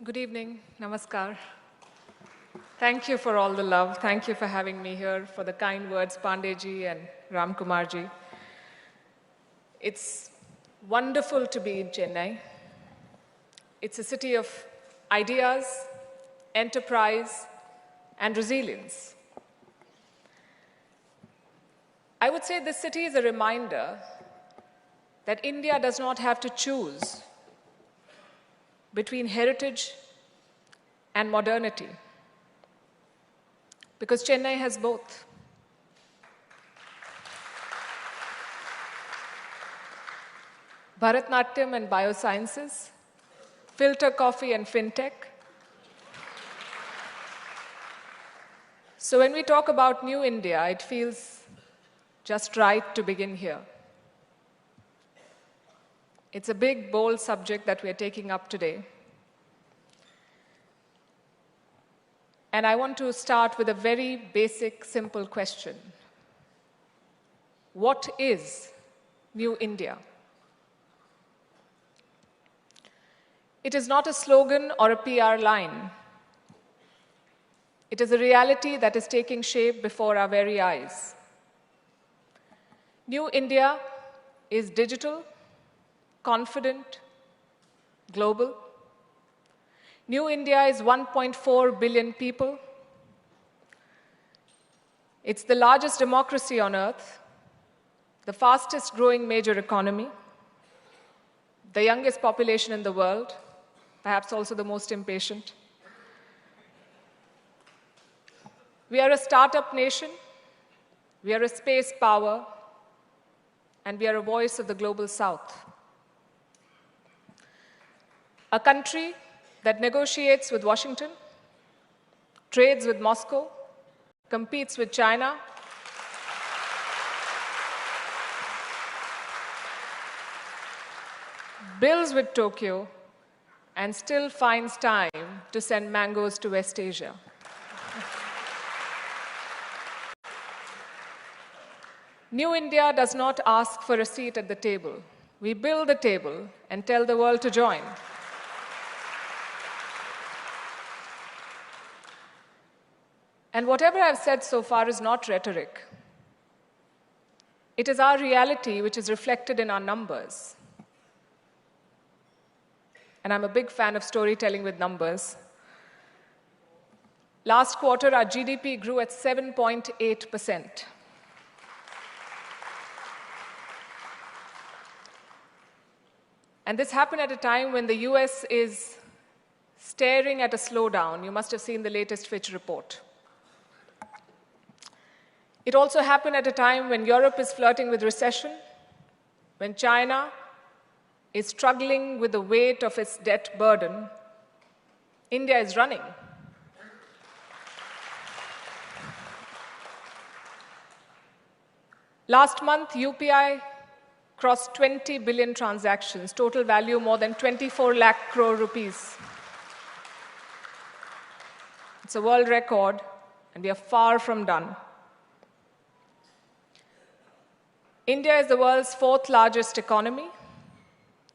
Good evening. Namaskar. Thank you for all the love. Thank you for having me here, for the kind words, Pandey ji and Ram Kumar ji. It's wonderful to be in Chennai. It's a city of ideas, enterprise, and resilience. I would say this city is a reminder that India does not have to choose between heritage and modernity, because Chennai has both. Bharatnatyam and biosciences, filter coffee and fintech. So when we talk about New India, it feels just right to begin here. It's a big, bold subject that we are taking up today. And I want to start with a very basic, simple question. What is New India? It is not a slogan or a PR line. It is a reality that is taking shape before our very eyes. New India is digital, confident, global. New India is 1.4 billion people. It's the largest democracy on earth, the fastest growing major economy, the youngest population in the world, perhaps also the most impatient. We are a startup nation, we are a space power, and we are a voice of the global south. A country that negotiates with Washington, trades with Moscow, competes with China, builds with Tokyo, and still finds time to send mangoes to West Asia. New India does not ask for a seat at the table. We build the table and tell the world to join. And whatever I've said so far is not rhetoric. It is our reality which is reflected in our numbers. And I'm a big fan of storytelling with numbers. Last quarter, our GDP grew at 7.8%. And this happened at a time when the US is staring at a slowdown. You must have seen the latest Fitch report. It also happened at a time when Europe is flirting with recession, when China is struggling with the weight of its debt burden. India is running. Last month, UPI crossed 20 billion transactions, total value more than 24 lakh crore rupees. It's a world record, and we are far from done. India is the world's fourth largest economy,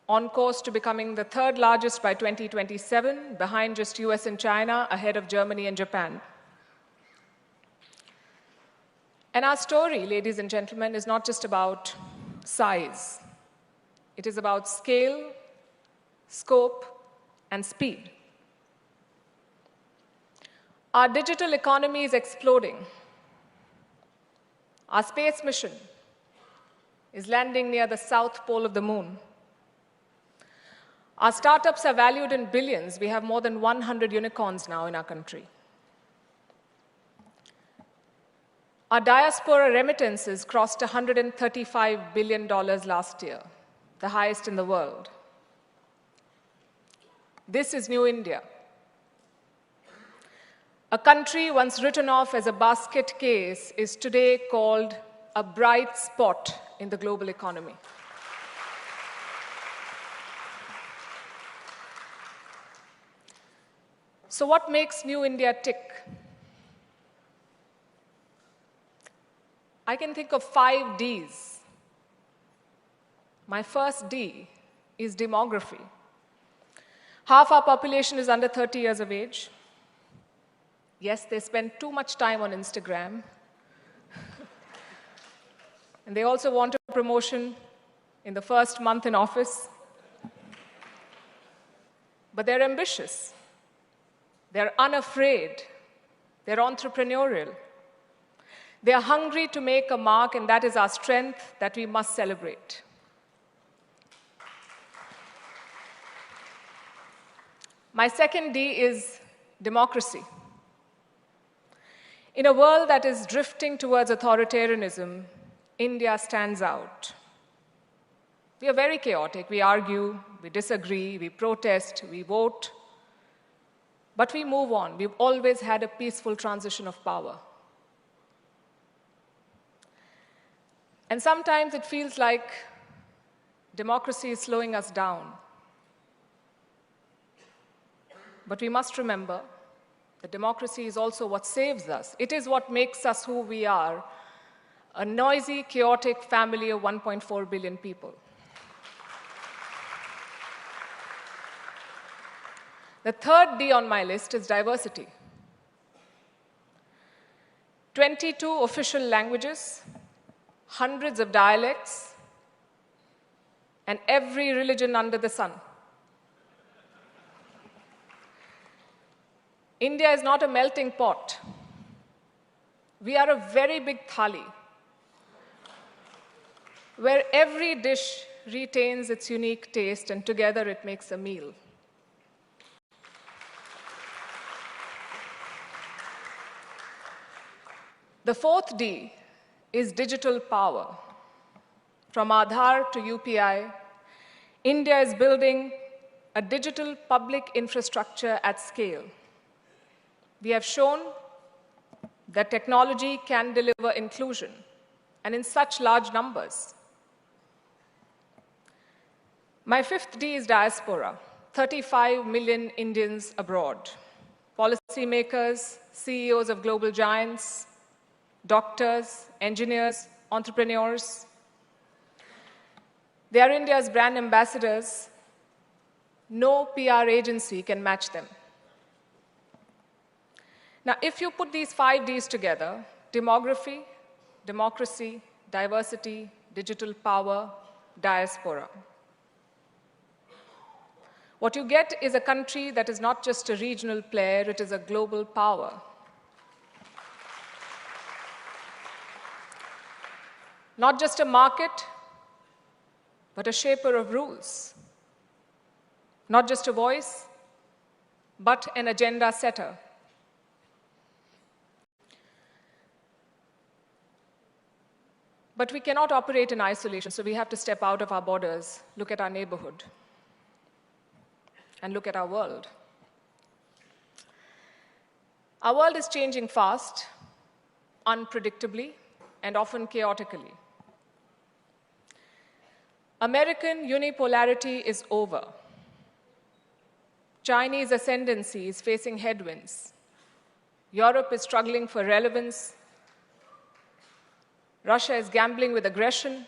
on course to becoming the third largest by 2027, behind just US and China, ahead of Germany and Japan. And our story, ladies and gentlemen, is not just about size. It is about scale, scope, and speed. Our digital economy is exploding. Our space mission is landing near the south pole of the moon. Our startups are valued in billions. We have more than 100 unicorns now in our country. Our diaspora remittances crossed $135 billion last year, the highest in the world. This is New India. A country once written off as a basket case is today called a bright spot in the global economy. So what makes New India tick? I can think of 5 Ds. My first D is demography. Half our population is under 30 years of age. Yes, they spend too much time on Instagram. And they also want a promotion in the first month in office. But they're ambitious. They're unafraid. They're entrepreneurial. They are hungry to make a mark, and that is our strength that we must celebrate. My second D is democracy. In a world that is drifting towards authoritarianism, India stands out. We are very chaotic. We argue, we disagree, we protest, we vote. But we move on. We've always had a peaceful transition of power. And sometimes it feels like democracy is slowing us down. But we must remember that democracy is also what saves us. It is what makes us who we are, a noisy, chaotic family of 1.4 billion people. The third D on my list is diversity. 22 official languages, hundreds of dialects, and every religion under the sun. India is not a melting pot. We are a very big thali, where every dish retains its unique taste, and together it makes a meal. The fourth D is digital power. From Aadhaar to UPI, India is building a digital public infrastructure at scale. We have shown that technology can deliver inclusion, and in such large numbers. My fifth D is diaspora, 35 million Indians abroad. Policymakers, CEOs of global giants, doctors, engineers, entrepreneurs. They are India's brand ambassadors. No PR agency can match them. Now, if you put these 5 Ds together, demography, democracy, diversity, digital power, diaspora, what you get is a country that is not just a regional player, it is a global power. Not just a market, but a shaper of rules. Not just a voice, but an agenda setter. But we cannot operate in isolation, so we have to step out of our borders, look at our neighborhood, and look at our world. Our world is changing fast, unpredictably, and often chaotically. American unipolarity is over. Chinese ascendancy is facing headwinds. Europe is struggling for relevance. Russia is gambling with aggression.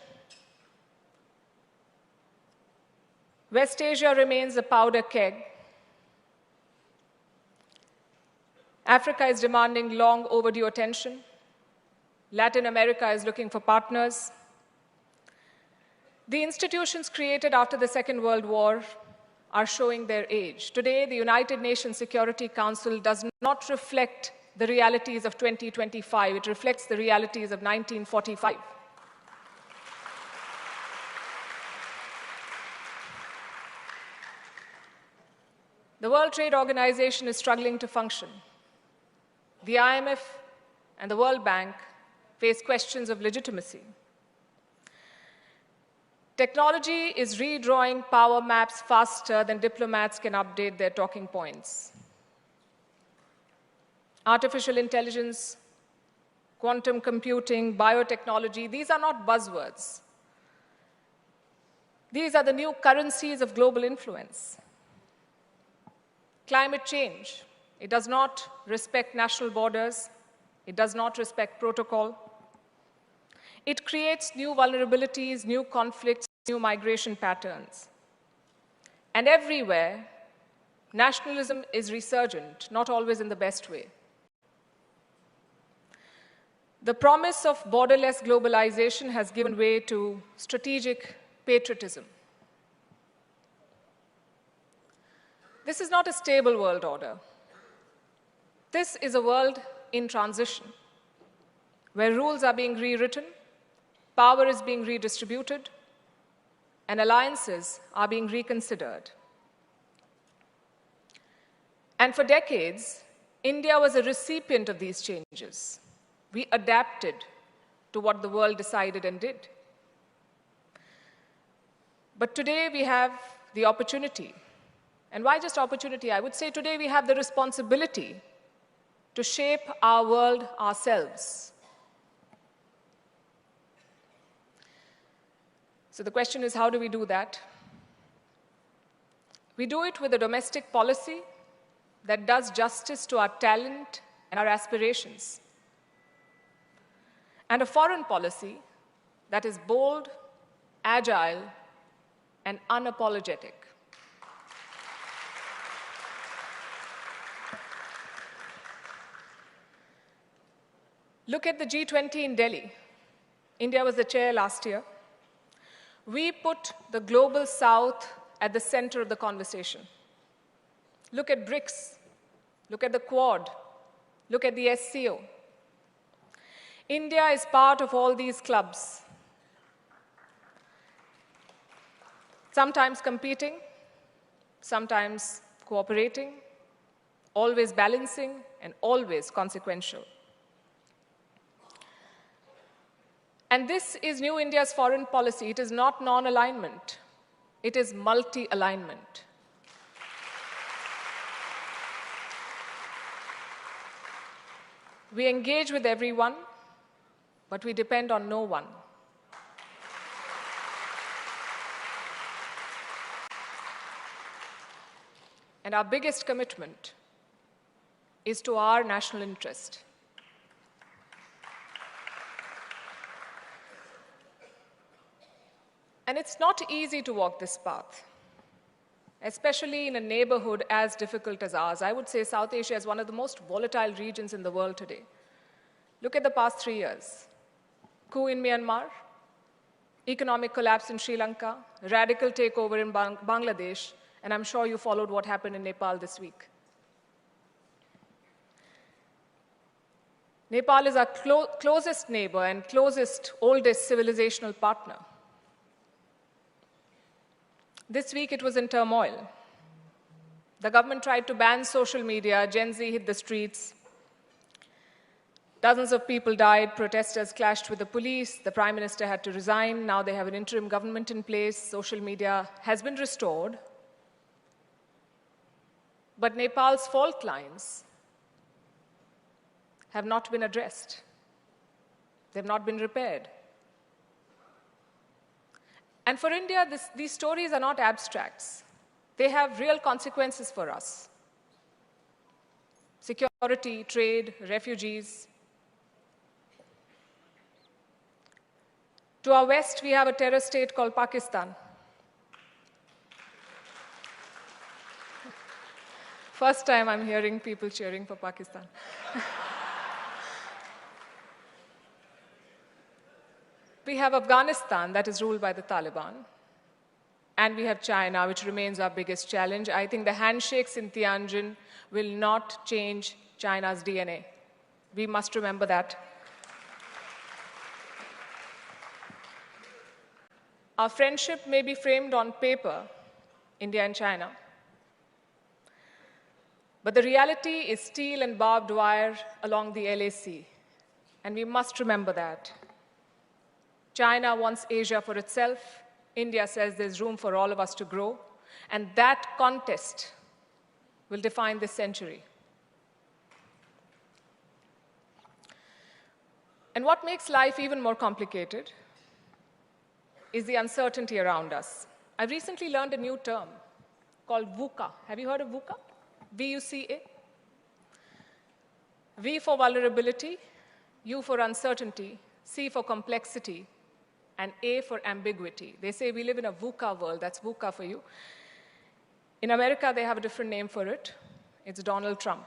West Asia remains a powder keg. Africa is demanding long overdue attention. Latin America is looking for partners. The institutions created after the Second World War are showing their age. Today, the United Nations Security Council does not reflect the realities of 2025. It reflects the realities of 1945. The World Trade Organization is struggling to function. The IMF and the World Bank face questions of legitimacy. Technology is redrawing power maps faster than diplomats can update their talking points. Artificial intelligence, quantum computing, biotechnology, these are not buzzwords. These are the new currencies of global influence. Climate change, it does not respect national borders. It does not respect protocol. It creates new vulnerabilities, new conflicts, new migration patterns. And everywhere, Nationalism is resurgent, not always in the best way. The promise of borderless globalization has given way to strategic patriotism. This is not a stable world order. This is a world in transition, where rules are being rewritten, power is being redistributed, and alliances are being reconsidered. And for decades, India was a recipient of these changes. We adapted to what the world decided and did. But today we have the opportunity. And why just opportunity? I would say today we have the responsibility to shape our world ourselves. So the question is, how do we do that? We do it with a domestic policy that does justice to our talent and our aspirations, and a foreign policy that is bold, agile, and unapologetic. Look at the G20 in Delhi. India was the chair last year. We put the global south at the center of the conversation. Look at BRICS. Look at the Quad. Look at the SCO. India is part of all these clubs, sometimes competing, sometimes cooperating, always balancing, and always consequential. And this is New India's foreign policy. It is not non-alignment. It is multi-alignment. We engage with everyone, but we depend on no one. And our biggest commitment is to our national interest. And it's not easy to walk this path, especially in a neighborhood as difficult as ours. I would say South Asia is one of the most volatile regions in the world today. Look at the past 3 years. Coup in Myanmar, economic collapse in Sri Lanka, radical takeover in Bangladesh, and I'm sure you followed what happened in Nepal this week. Nepal is our closest neighbor and closest, oldest civilizational partner. This week, it was in turmoil. The government tried to ban social media. Gen Z hit the streets. Dozens of people died. Protesters clashed with the police. The prime minister had to resign. Now they have an interim government in place. Social media has been restored. But Nepal's fault lines have not been addressed. They've not been repaired. And for India, these stories are not abstracts. They have real consequences for us. Security, trade, refugees. To our west, we have a terror state called Pakistan. First time I'm hearing people cheering for Pakistan. We have Afghanistan that is ruled by the Taliban. And we have China, which remains our biggest challenge. I think the handshakes in Tianjin will not change China's DNA. We must remember that. Our friendship may be framed on paper, India and China. But the reality is steel and barbed wire along the LAC. And we must remember that. China wants Asia for itself. India says there's room for all of us to grow. And that contest will define this century. And what makes life even more complicated is the uncertainty around us. I recently learned a new term called VUCA. Have you heard of VUCA? V-U-C-A. V for vulnerability, U for uncertainty, C for complexity, and A for ambiguity. They say we live in a VUCA world. That's VUCA for you. In America, they have a different name for it. It's Donald Trump.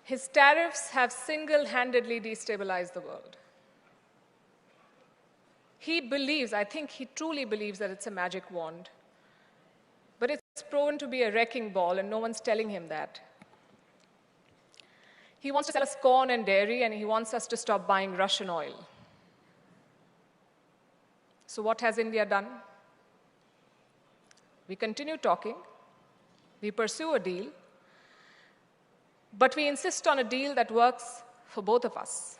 His tariffs have single-handedly destabilized the world. He believes, I think he truly believes that it's a magic wand. But it's proven to be a wrecking ball, and no one's telling him that. He wants to sell us corn and dairy, and he wants us to stop buying Russian oil. So what has India done? We continue talking. We pursue a deal. But we insist on a deal that works for both of us.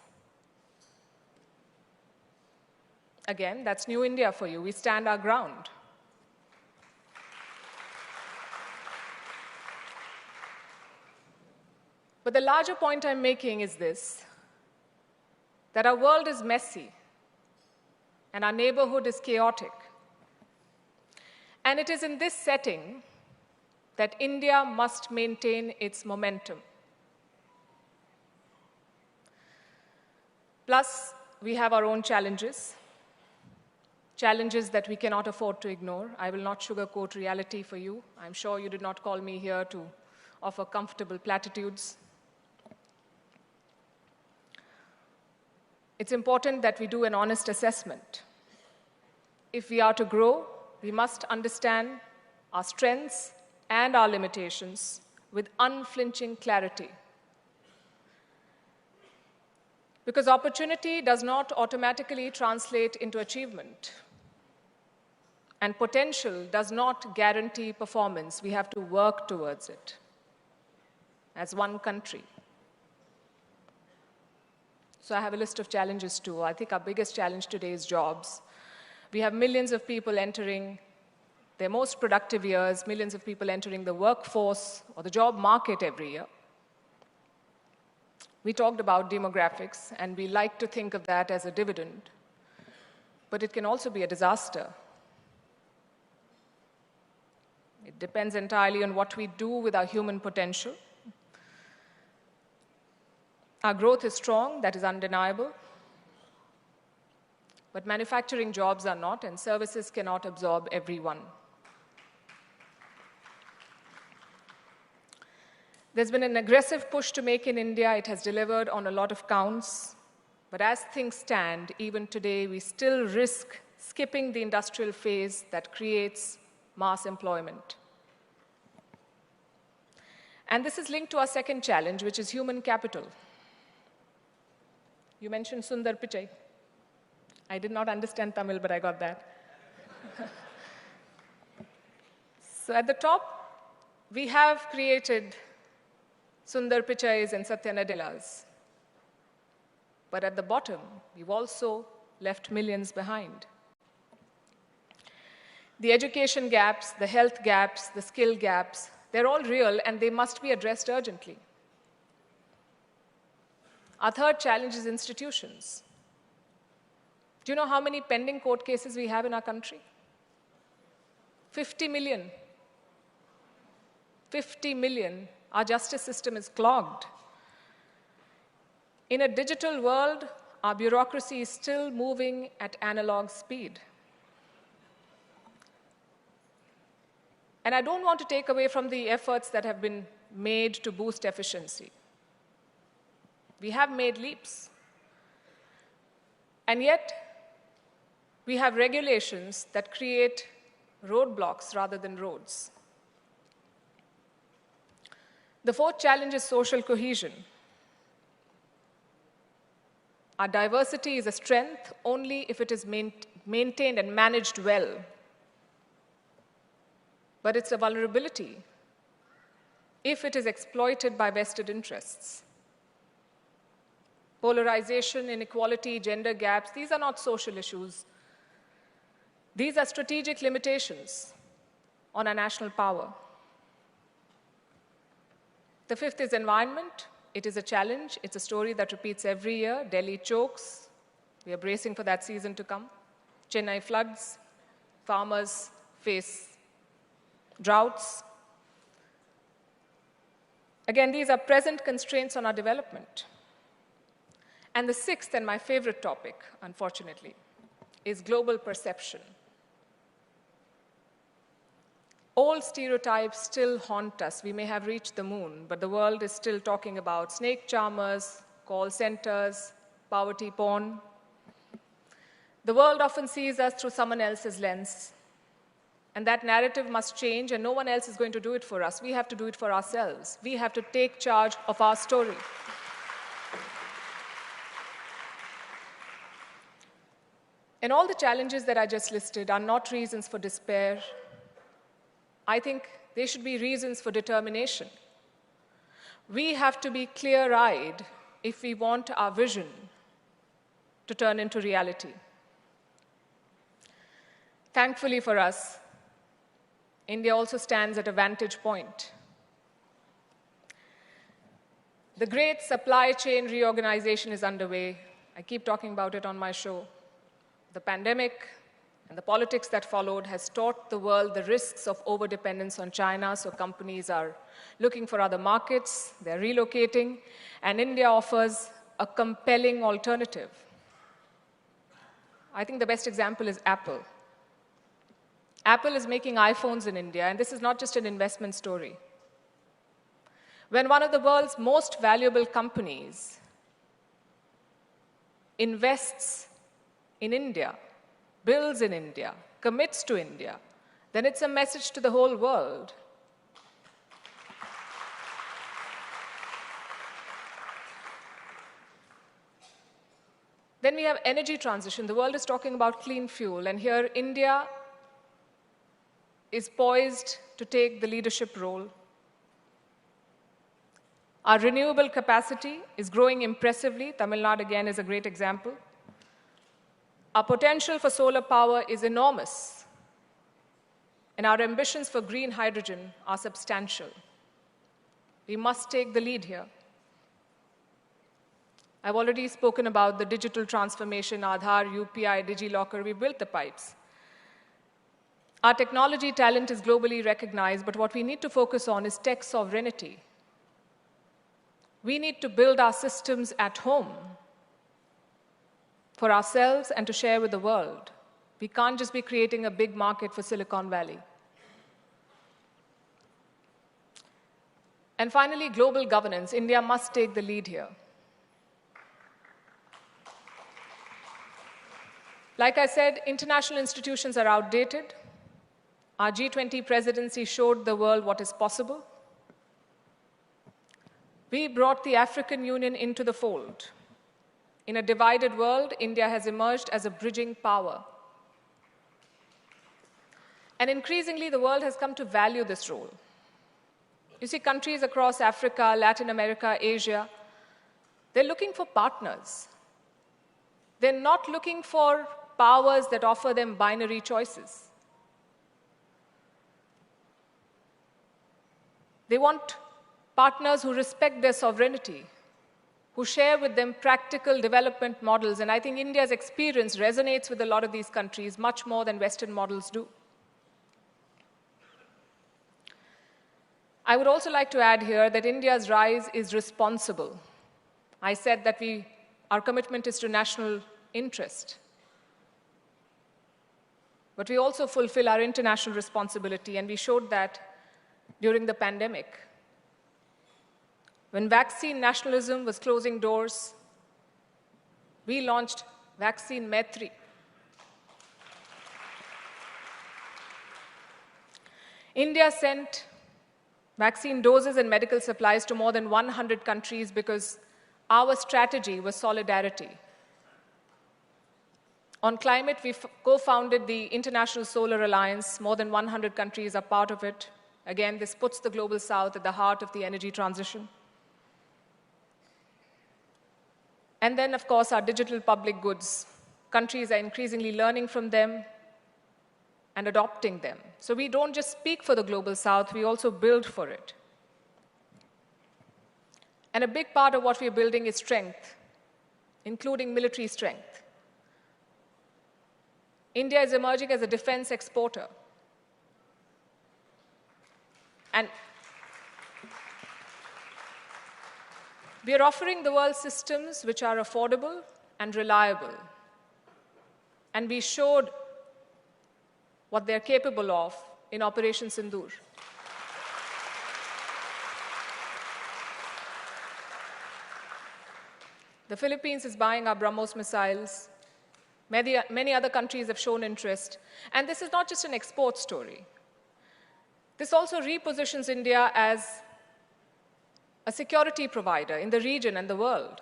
Again, that's New India for you. We stand our ground. But the larger point I'm making is this, that our world is messy and our neighborhood is chaotic. And it is in this setting that India must maintain its momentum. Plus, we have our own challenges, challenges that we cannot afford to ignore. I will not sugarcoat reality for you. I'm sure you did not call me here to offer comfortable platitudes. It's important that we do an honest assessment. If we are to grow, we must understand our strengths and our limitations with unflinching clarity. Because opportunity does not automatically translate into achievement. And potential does not guarantee performance. We have to work towards it as one country. So I have a list of challenges too. I think our biggest challenge today is jobs. We have millions of people entering their most productive years, millions of people entering the workforce or the job market every year. We talked about demographics, and we like to think of that as a dividend. But it can also be a disaster. It depends entirely on what we do with our human potential. Our growth is strong, that is undeniable. But manufacturing jobs are not, and services cannot absorb everyone. There's been an aggressive push to make in India. It has delivered on a lot of counts. But as things stand, even today, we still risk skipping the industrial phase that creates mass employment. And this is linked to our second challenge, which is human capital. You mentioned Sundar Pichai. I did not understand Tamil, but I got that. So at the top, we have created Sundar Pichais and Satya Nadellas. But at the bottom, we've also left millions behind. The education gaps, the health gaps, the skill gaps, they're all real and they must be addressed urgently. Our third challenge is institutions. Do you know how many pending court cases we have in our country? 50 million. 50 million. Our justice system is clogged. In a digital world, our bureaucracy is still moving at analog speed. And I don't want to take away from the efforts that have been made to boost efficiency. We have made leaps. And yet, we have regulations that create roadblocks rather than roads. The fourth challenge is social cohesion. Our diversity is a strength only if it is maintained and managed well. But it's a vulnerability if it is exploited by vested interests. Polarization, inequality, gender gaps, these are not social issues. These are strategic limitations on our national power. The fifth is environment. It is a challenge. It's a story that repeats every year. Delhi chokes. We are bracing for that season to come. Chennai floods. Farmers face droughts. Again, these are present constraints on our development. And the sixth, and my favorite topic, unfortunately, is global perception. Old stereotypes still haunt us. We may have reached the moon, but the world is still talking about snake charmers, call centers, poverty porn. The world often sees us through someone else's lens. And that narrative must change, and no one else is going to do it for us. We have to do it for ourselves. We have to take charge of our story. And all the challenges that I just listed are not reasons for despair. I think they should be reasons for determination. We have to be clear-eyed if we want our vision to turn into reality. Thankfully for us, India also stands at a vantage point. The great supply chain reorganization is underway. I keep talking about it on my show. The pandemic and the politics that followed has taught the world the risks of overdependence on China, so companies are looking for other markets, they're relocating, and India offers a compelling alternative. I think the best example is Apple. Apple is making iPhones in India, and this is not just an investment story. When one of the world's most valuable companies invests in India, builds in India, commits to India, then it's a message to the whole world. Then we have energy transition. The world is talking about clean fuel, and here India is poised to take the leadership role. Our renewable capacity is growing impressively. Tamil Nadu, again, is a great example. Our potential for solar power is enormous, and our ambitions for green hydrogen are substantial. We must take the lead here. I've already spoken about the digital transformation, Aadhaar, UPI, DigiLocker. We built the pipes. Our technology talent is globally recognized, but what we need to focus on is tech sovereignty. We need to build our systems at home for ourselves and to share with the world. We can't just be creating a big market for Silicon Valley. And finally, global governance. India must take the lead here. Like I said, international institutions are outdated. Our G20 presidency showed the world what is possible. We brought the African Union into the fold. In a divided world, India has emerged as a bridging power. And increasingly, the world has come to value this role. You see, countries across Africa, Latin America, Asia, they're looking for partners. They're not looking for powers that offer them binary choices. They want partners who respect their sovereignty, who share with them practical development models. And I think India's experience resonates with a lot of these countries much more than Western models do. I would also like to add here that India's rise is responsible. I said that our commitment is to national interest. But we also fulfill our international responsibility, and we showed that during the pandemic. When vaccine nationalism was closing doors, we launched Vaccine Maitri. India sent vaccine doses and medical supplies to more than 100 countries because our strategy was solidarity. On climate, we co-founded the International Solar Alliance. More than 100 countries are part of it. Again, this puts the Global South at the heart of the energy transition. And then, of course, our digital public goods. Countries are increasingly learning from them and adopting them. So we don't just speak for the Global South, we also build for it. And a big part of what we're building is strength, including military strength. India is emerging as a defense exporter. We are offering the world systems which are affordable and reliable. And we showed what they're capable of in Operation Sindoor. The Philippines is buying our BrahMos missiles. Many other countries have shown interest. And this is not just an export story. This also repositions India as a security provider in the region and the world.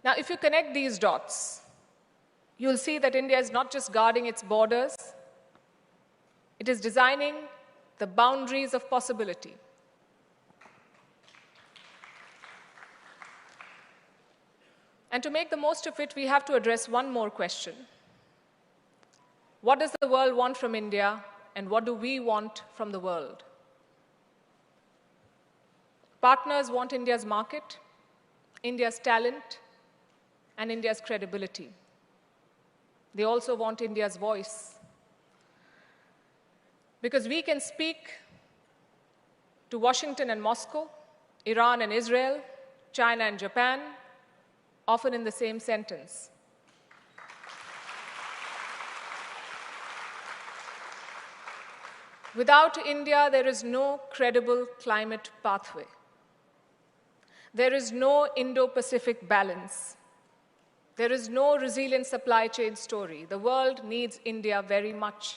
Now, if you connect these dots, you'll see that India is not just guarding its borders, it is designing the boundaries of possibility. And to make the most of it, we have to address one more question. What does the world want from India, and what do we want from the world? Partners want India's market, India's talent, and India's credibility. They also want India's voice. Because we can speak to Washington and Moscow, Iran and Israel, China and Japan, often in the same sentence. Without India, there is no credible climate pathway. There is no Indo-Pacific balance. There is no resilient supply chain story. The world needs India very much.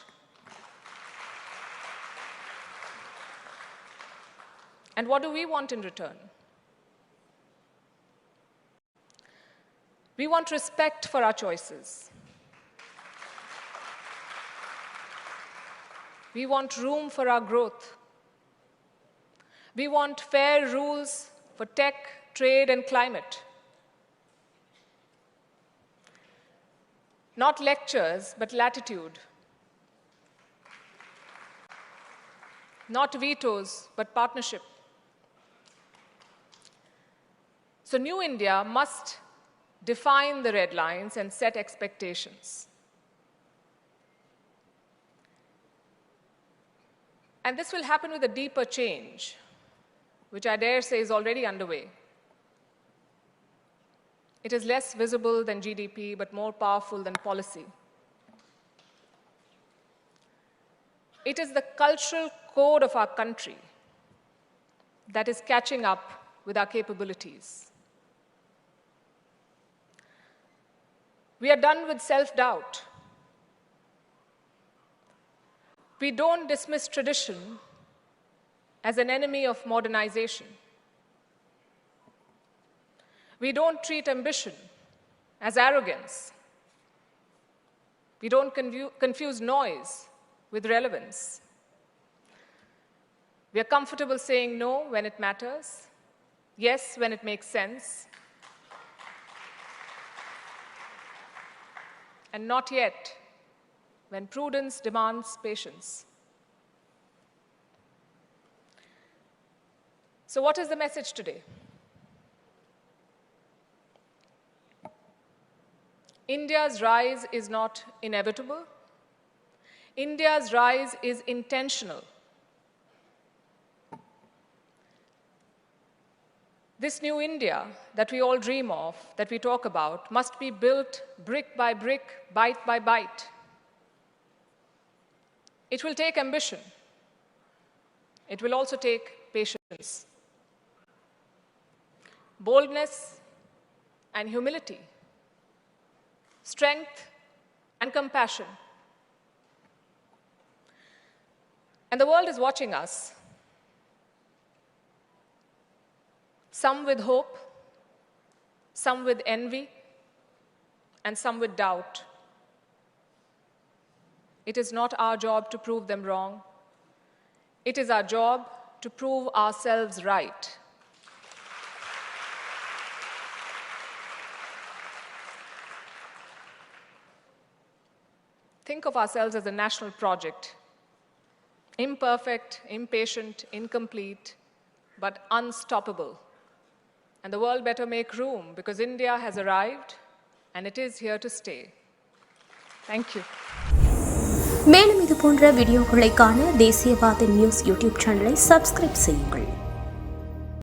And what do we want in return? We want respect for our choices. We want room for our growth. We want fair rules for tech, trade, and climate. Not lectures, but latitude. Not vetoes, but partnership. So New India must define the red lines and set expectations. And this will happen with a deeper change, which I dare say is already underway. It is less visible than GDP, but more powerful than policy. It is the cultural code of our country that is catching up with our capabilities. We are done with self-doubt. We don't dismiss tradition as an enemy of modernization. We don't treat ambition as arrogance. We don't confuse noise with relevance. We are comfortable saying no when it matters, yes when it makes sense, and not yet when prudence demands patience. So what is the message today? India's rise is not inevitable. India's rise is intentional. This new India that we all dream of, that we talk about, must be built brick by brick, bite by bite. It will take ambition. It will also take patience, boldness and humility, strength and compassion. And the world is watching us, some with hope, some with envy, and some with doubt. It is not our job to prove them wrong. It is our job to prove ourselves right. Think of ourselves as a national project, imperfect, impatient, incomplete, but unstoppable. And the world better make room, because India has arrived and it is here to stay. Thank you. மேலும் இது போன்ற வீடியோக்களை காண தேசியவாதி news YouTube சேனலை subscribe செய்யுங்கள்.